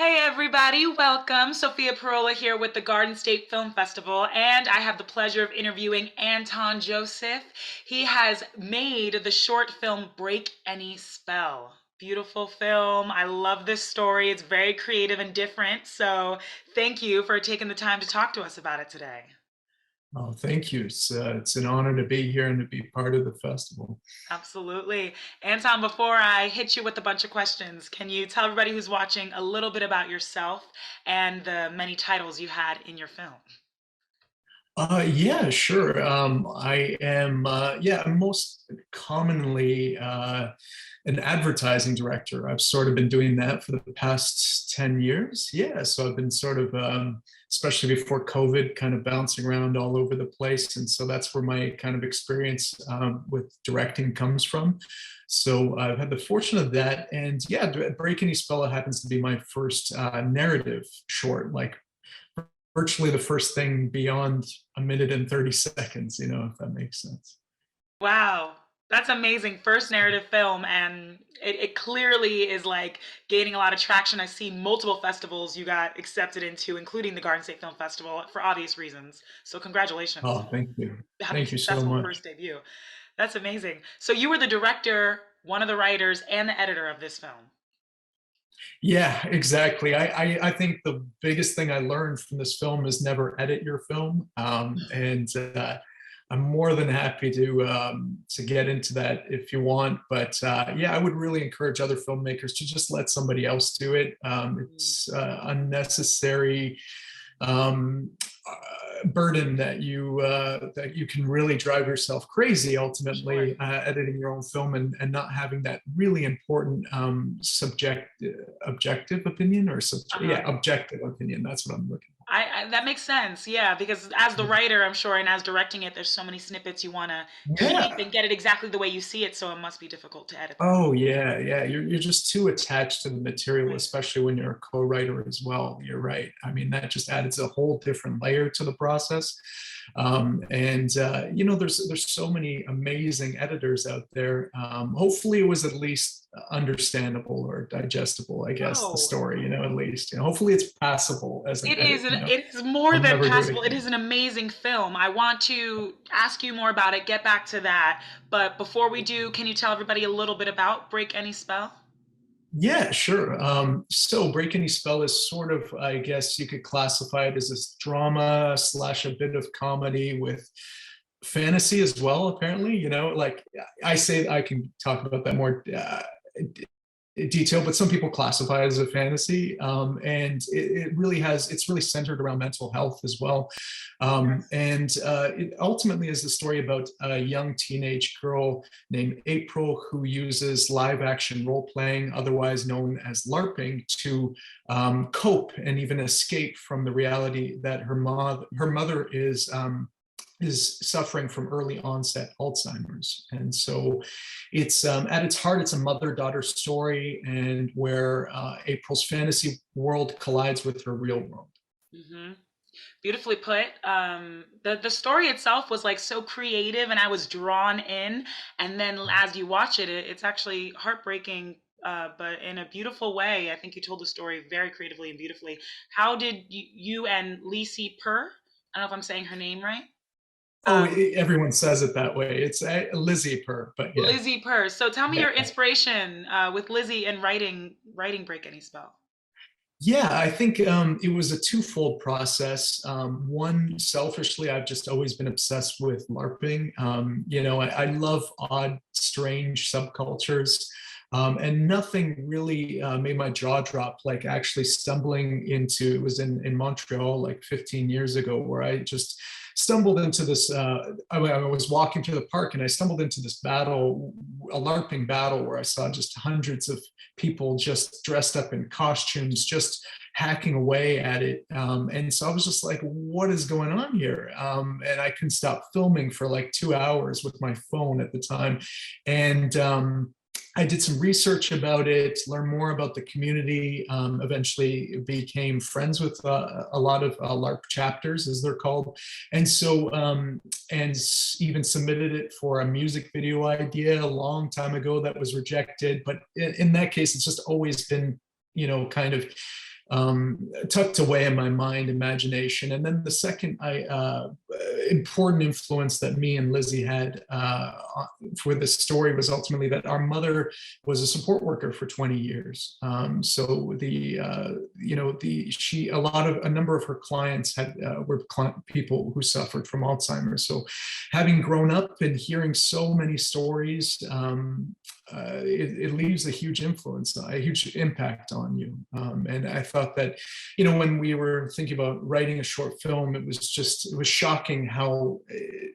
Hey everybody, welcome. Sophia Parola here with the Garden State Film Festival, and I have the pleasure of interviewing Anton Jøsef. He has made the short film Break Any Spell. Beautiful film. I love this story. It's very creative and different. So thank you for taking the time to talk to us about it today. Oh, thank you. It's an honor to be here and to be part of the festival. Absolutely. Anton, before I hit you with a bunch of questions, can you tell everybody who's watching a little bit about yourself and the many titles you had in your film? Yeah, sure. I'm most commonly an advertising director. I've sort of been doing that for the past 10 years. Yeah, so I've been sort of, especially before COVID, kind of bouncing around all over the place. And so that's where my kind of experience with directing comes from. So I've had the fortune of that. And yeah, Break Any Spell happens to be my first narrative short, like virtually the first thing beyond a minute and 30 seconds, if that makes sense. Wow, that's amazing. First narrative film, and it clearly is like gaining a lot of traction. I see multiple festivals you got accepted into, including the Garden State Film Festival, for obvious reasons. So congratulations Oh, thank you. on having a Thank you so successful much. first debut. That's amazing. So you were the director, one of the writers, and the editor of this film. Yeah, exactly. I think the biggest thing I learned from this film is never edit your film. And I'm more than happy to get into that if you want. But yeah, I would really encourage other filmmakers to just let somebody else do it. Mm. It's unnecessary um, burden that you can really drive yourself crazy Sure. ultimately editing your own film and not having that really important objective opinion or Uh-huh. yeah, objective opinion. That's what I'm looking I that makes sense, yeah, because as the for. writer, I'm sure, and as directing it, there's so many snippets you want to keep Yeah. and get it exactly the way you see it, so it must be difficult to edit that. Oh yeah, yeah. You're just too attached to the material, Right. especially when you're a co-writer as well. You're right. I mean, that just adds a whole different layer to the process. And there's so many amazing editors out there. Hopefully, it was at least understandable or digestible. I guess the Oh, story, at least. Hopefully, it's passable as an it is edit. it is more I'll than never do it passable. It again. is an amazing film. I want to ask you more about it, get back to that. But before we do, can you tell everybody a little bit about Break Any Spell? Yeah, sure. So Break Any Spell is sort of, I guess you could classify it as this drama slash a bit of comedy with fantasy as well, apparently. Like I say, I can talk about that more detail, but some people classify it as a fantasy. And it's really centered around mental health as well. Okay. And it ultimately is the story about a young teenage girl named April who uses live action role playing, otherwise known as LARPing, to cope and even escape from the reality that her mother is suffering from early onset Alzheimer's. And so it's at its heart, it's a mother-daughter story, and where April's fantasy world collides with her real world. Hmm. Beautifully put. The story itself was like so creative, and I was drawn in. And then as you watch it, it's actually heartbreaking, but in a beautiful way. I think you told the story very creatively and beautifully. How did you and Lisi Purr? I don't know if I'm saying her name right. Oh, Um, everyone says it that way. It's Lizzie Purr, but yeah. Lizzie Purr. So tell me your Yeah. inspiration with Lizzie and writing Break Any Spell. Yeah, I think it was a twofold process. One, selfishly, I've just always been obsessed with LARPing. I love odd, strange subcultures. And nothing really made my jaw drop like actually stumbling into, it was in Montreal like 15 years ago, where I just stumbled into this. I was walking through the park and I stumbled into this battle, a LARPing battle, where I saw just hundreds of people just dressed up in costumes, just hacking away at it. And so I was just like, what is going on here? And I couldn't stop filming for like 2 hours with my phone at the time. And I did some research about it, learned more about the community, eventually became friends with a lot of LARP chapters, as they're called. And so, and even submitted it for a music video idea a long time ago that was rejected. But in that case, it's just always been, kind of tucked away in my mind, imagination. And then the second important influence that me and Lizzie had for this story was ultimately that our mother was a support worker for 20 years. So a number of her clients were people who suffered from Alzheimer's. So having grown up and hearing so many stories, it leaves a huge influence, a huge impact on you. And I thought that, when we were thinking about writing a short film, it was shocking how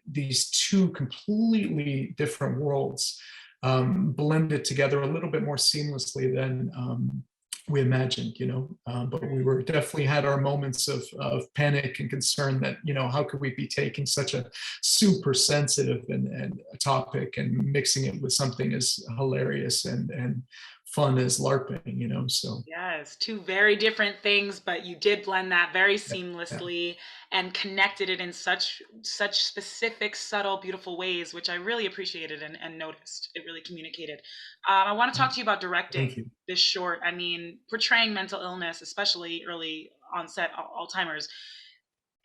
these two completely different worlds blended together a little bit more seamlessly than we imagined, but we were definitely had our moments of panic and concern that, how could we be taking such a super sensitive and a topic and mixing it with something as hilarious and fun as LARPing, so. Yes, two very different things, but you did blend that very Yeah. seamlessly and connected it in such specific, subtle, beautiful ways, which I really appreciated and noticed. It really communicated. I want to talk to you about Thank directing you. this short. I mean, portraying mental illness, especially early onset Alzheimer's,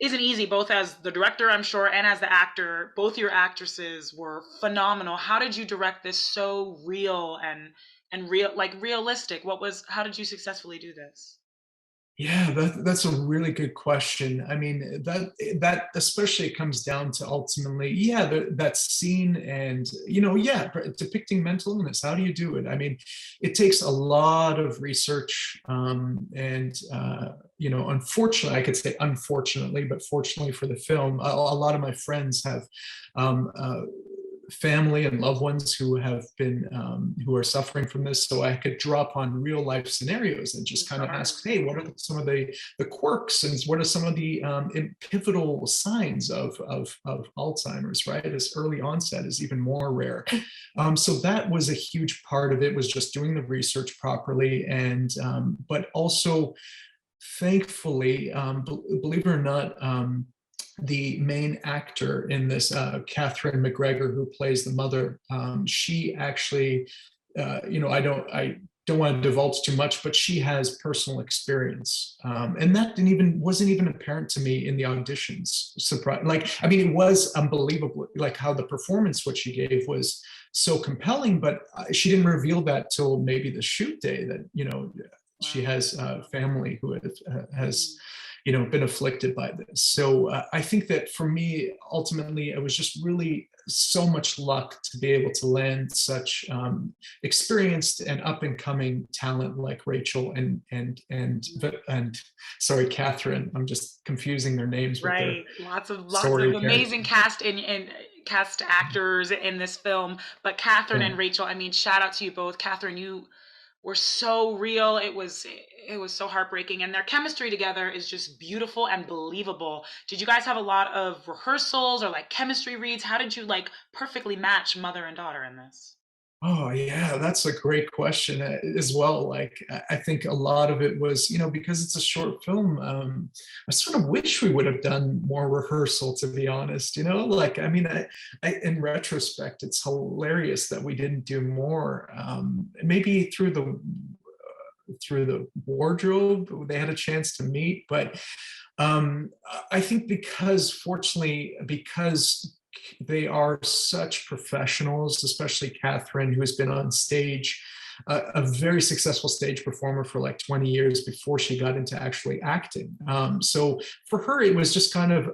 isn't easy, both as the director, I'm sure, and as the actor. Both your actresses were phenomenal. How did you direct this so real and real, like realistic? How did you successfully do this? Yeah, that's a really good question. I mean, that especially comes down to ultimately, yeah, that scene and, yeah, depicting mental illness. How do you do it? I mean, it takes a lot of research, and unfortunately, I could say unfortunately, but fortunately for the film, a lot of my friends have family and loved ones who are suffering from this, so I could draw upon real life scenarios and just kind of ask, hey, what are some of the quirks and what are some of the pivotal signs of Alzheimer's, right? As early onset is even more rare. So that was a huge part of it, was just doing the research properly, and but also thankfully, believe it or not, the main actor in this, Catherine Mcgregor, who plays the mother, she actually, I don't want to divulge too much, but she has personal experience, and that wasn't even apparent to me in the auditions. Surprise! Like, I mean, it was unbelievable, like how the performance what she gave was so compelling, but she didn't reveal that till maybe the shoot day that she has family who has been afflicted by this. So I think that for me, ultimately, it was just really so much luck to be able to land such experienced and up and coming talent like Rachel and sorry, Catherine. I'm just confusing their names with their Right, lots of story amazing characters. cast and cast actors in this film. But Catherine Yeah. and Rachel, I mean, shout out to you both. Catherine, you were so real. It was so heartbreaking, and their chemistry together is just beautiful and believable. Did you guys have a lot of rehearsals or like chemistry reads? How did you like perfectly match mother and daughter in this? Oh yeah, that's a great question as well. Like I think a lot of it was, because it's a short film. I sort of wish we would have done more rehearsal, to be honest. Like I mean, in retrospect, it's hilarious that we didn't do more. Maybe through the wardrobe, they had a chance to meet, but I think because they are such professionals, especially Catherine, who has been on stage, a very successful stage performer for like 20 years before she got into actually acting. So for her, it was just kind of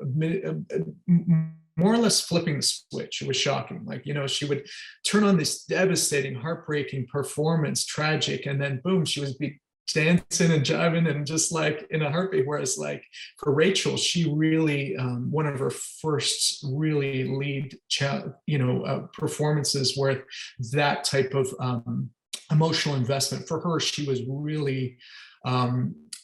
more or less flipping the switch. It was shocking. Like, she would turn on this devastating, heartbreaking performance, tragic, and then boom, she would be dancing and jiving and just like in a heartbeat. Whereas like for Rachel, she really, one of her first really lead performances with that type of emotional investment. For her, she was really,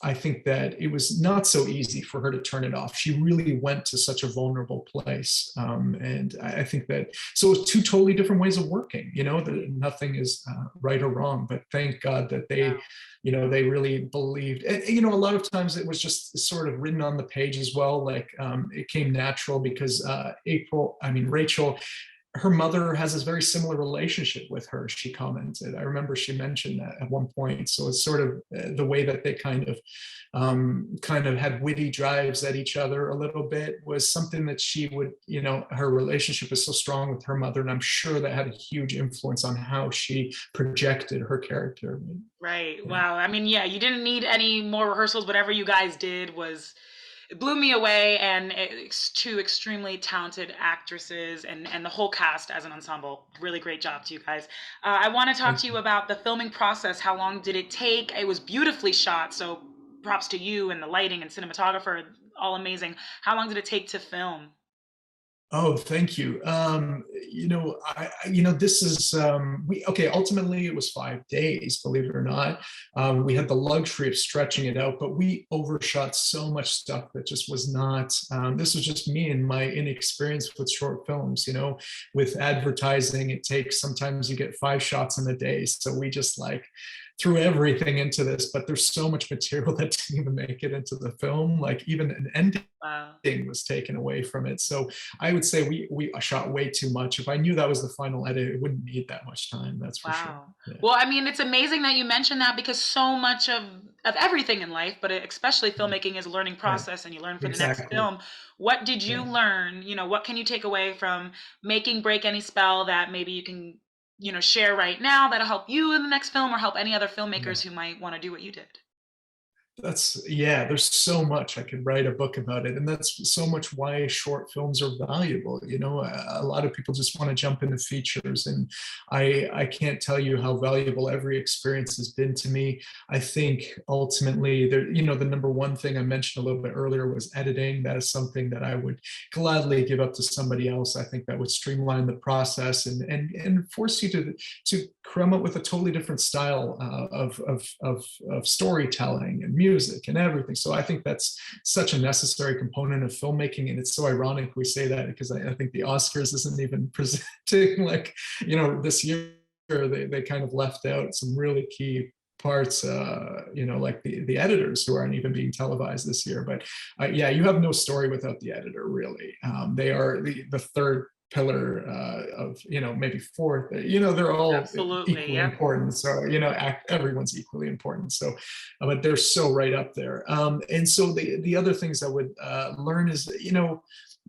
I think that it was not so easy for her to turn it off. She really went to such a vulnerable place. And I think that, so it was two totally different ways of working, that nothing is right or wrong, but thank God that they really believed. And, a lot of times it was just sort of written on the page as well. Like it came natural because Rachel her mother has this very similar relationship with her, she commented. I remember she mentioned that at one point. So it's sort of the way that they kind of had witty drives at each other a little bit was something that she would, her relationship is so strong with her mother, and I'm sure that had a huge influence on how she projected her character. Right. Yeah. Wow. I mean, yeah, you didn't need any more rehearsals. Whatever you guys did was it blew me away, and it's two extremely talented actresses and the whole cast as an ensemble. Really great job to you guys. I want to talk Thank to you you. about the filming process. How long did it take? It was beautifully shot, so props to you and the lighting and cinematographer, all amazing. How long did it take to film? Oh, thank you. This is okay. Ultimately, it was 5 days, believe it or not. We had the luxury of stretching it out, but we overshot so much stuff that just was not. This was just me and my inexperience with short films. With advertising, it takes sometimes you get 5 shots in a day, so we just like threw everything into this. But there's so much material that didn't even make it into the film. Like even an ending Wow. was taken away from it. So I would say we shot way too much. If I knew that was the final edit, it wouldn't need that much time. That's for sure. Wow. Yeah. Well, I mean, it's amazing that you mentioned that because so much of everything in life, but especially filmmaking is a learning Right. process and you learn for the next Exactly. film. What did you Yeah. learn? What can you take away from making Break Any Spell that maybe you can, share right now that'll help you in the next film or help any other filmmakers Yeah. who might want to do what you did? Yeah, there's so much. I could write a book about it, and that's so much why short films are valuable. A lot of people just want to jump into features, and I can't tell you how valuable every experience has been to me. I think ultimately the number one thing I mentioned a little bit earlier was editing. That is something that I would gladly give up to somebody else. I think that would streamline the process and force you to come up with a totally different style of storytelling and music and everything. So I think that's such a necessary component of filmmaking. And it's so ironic we say that because I think the Oscars isn't even presenting like, this year they kind of left out some really key parts, like the editors who aren't even being televised this year. But yeah, you have no story without the editor, really. They are the third pillar of maybe fourth. They're all Absolutely. equally Yep. important. So everyone's equally important. So, but they're so right up there. And so the other things I would learn is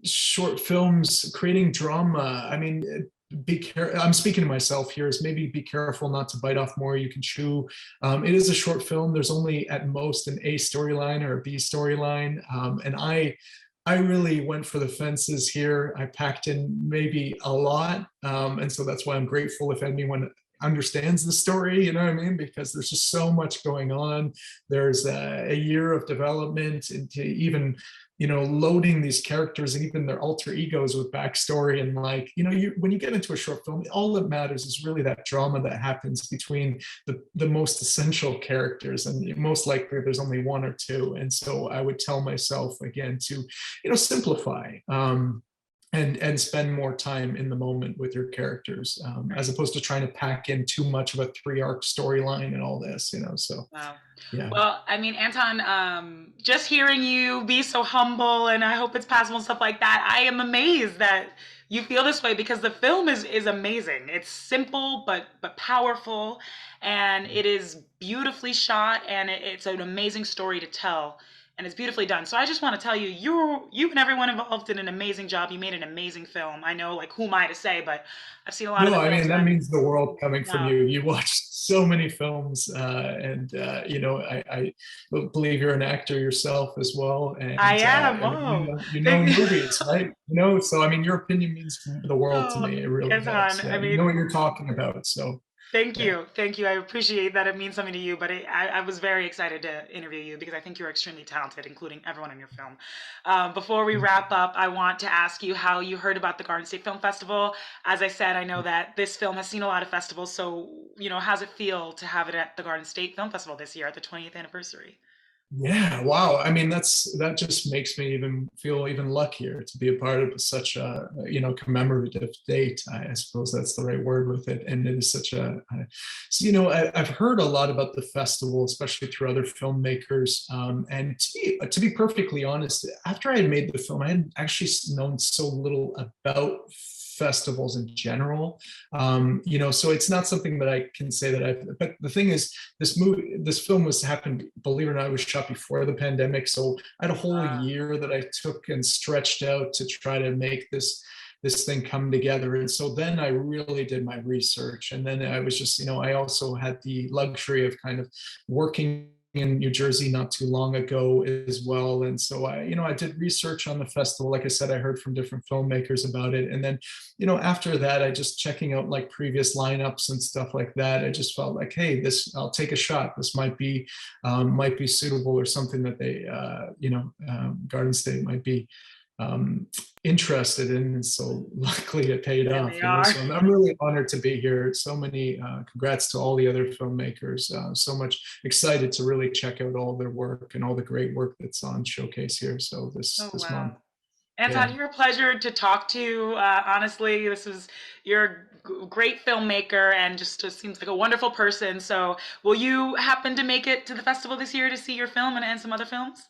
short films creating drama. I mean, be careful. I'm speaking to myself here. Is maybe be careful not to bite off more you can chew. It is a short film. There's only at most an A storyline or a B storyline, and I really went for the fences here. I packed in maybe a lot, and so that's why I'm grateful if anyone understands the story. You know what I mean? Because there's just so much going on. There's a year of development into even loading these characters and even their alter egos with backstory. And like, when you get into a short film, all that matters is really that drama that happens between the most essential characters, and most likely there's only one or two. And so I would tell myself again to simplify, and spend more time in the moment with your characters, as Right. opposed to trying to pack in too much of a 3 arc storyline and all this. So Wow. yeah. Well, I mean, Anton, just hearing you be so humble, and I hope it's possible and stuff like that. I am amazed that you feel this way because the film is amazing. It's simple but powerful, and it is beautifully shot, and it's an amazing story to tell, and it's beautifully done. So I just want to tell you, you and everyone involved did an amazing job. You made an amazing film. I know, like, who am I to say, but I've seen a lot of No, the I mean films, that and means the world coming from wow. you. You watched so many films, and I believe you're an actor yourself as well, I and am. I mean, Oh, you know thank you. movies, right? So I mean, your opinion means the world to Oh, me. It really Anton, does. I Yeah, you know mean, what you're talking about. So thank yeah. you. Thank you. I appreciate that it means something to you, but I was very excited to interview you because I think you're extremely talented, including everyone in your film. Before we wrap up, I want to ask you how you heard about the Garden State Film Festival. As I said, I know that this film has seen a lot of festivals, so, how's it feel to have it at the Garden State Film Festival this year at the 20th anniversary? Yeah, wow. I mean, that just makes me even feel even luckier to be a part of such a commemorative date. I suppose that's the right word with it, and it is such so, I've heard a lot about the festival, especially through other filmmakers. And to be perfectly honest, after I had made the film, I had actually known so little about festivals in general. So it's not something that I can say that but the thing is, this film happened, believe it or not, it was shot before the pandemic. So I had a whole year that I took and stretched out to try to make this thing come together. And so then I really did my research. And then I was just, I also had the luxury of kind of working in New Jersey not too long ago as well. And so I did research on the festival. Like I said, I heard from different filmmakers about it. And then, after that, I just checking out like previous lineups and stuff like that. I just felt like, hey, I'll take a shot. This might be suitable, or something that they, Garden State might be interested in. And so luckily it paid off. So I'm really honored to be here. So many congrats to all the other filmmakers. So much excited to really check out all their work and all the great work that's on showcase here. So this month. Anton, you're a pleasure to talk to. Honestly, you're a great filmmaker and just seems like a wonderful person. So will you happen to make it to the festival this year to see your film and some other films?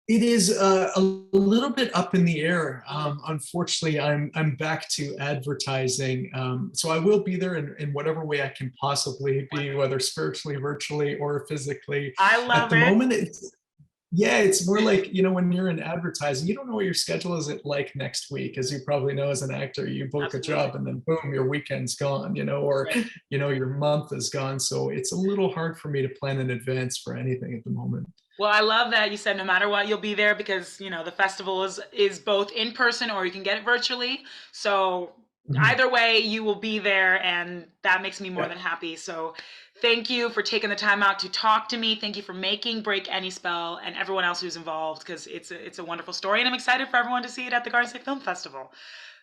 It is a little bit up in the air. Unfortunately, I'm back to advertising. So I will be there in whatever way I can possibly be, whether spiritually, virtually, or physically. I love At the moment, it's more like, when you're in advertising, you don't know what your schedule is like next week. As you probably know, as an actor, you book a job and then boom, your weekend's gone, or, your month is gone. So it's a little hard for me to plan in advance for anything at the moment. Well, I love that you said no matter what, you'll be there, because, the festival is both in person or you can get it virtually. So either way, you will be there, and that makes me more than happy. So thank you for taking the time out to talk to me. Thank you for making Break Any Spell, and everyone else who's involved, because it's a wonderful story, and I'm excited for everyone to see it at the Garden State Film Festival.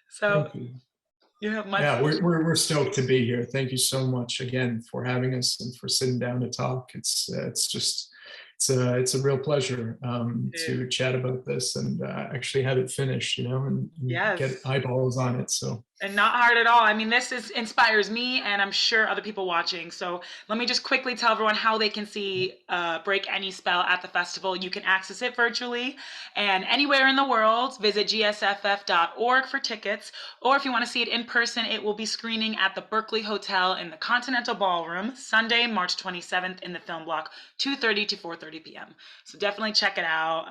So you have my pleasure. We're stoked to be here. Thank you so much again for having us and for sitting down to talk. It's a real pleasure to chat about this and actually have it finished, and get eyeballs on it. So. And not hard at all. I mean, this inspires me, and I'm sure other people watching. So let me just quickly tell everyone how they can see Break Any Spell at the festival. You can access it virtually and anywhere in the world. Visit gsff.org for tickets. Or if you want to see it in person, it will be screening at the Berkeley Hotel in the Continental Ballroom, Sunday, March 27th in the film block, 2:30 to 4:30 p.m. So definitely check it out.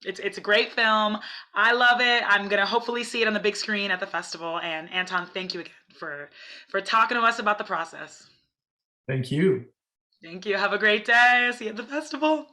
It's a great film. I love it. I'm going to hopefully see it on the big screen at the festival. And Anton, thank you again for talking to us about the process. Thank you. Thank you. Have a great day. See you at the festival.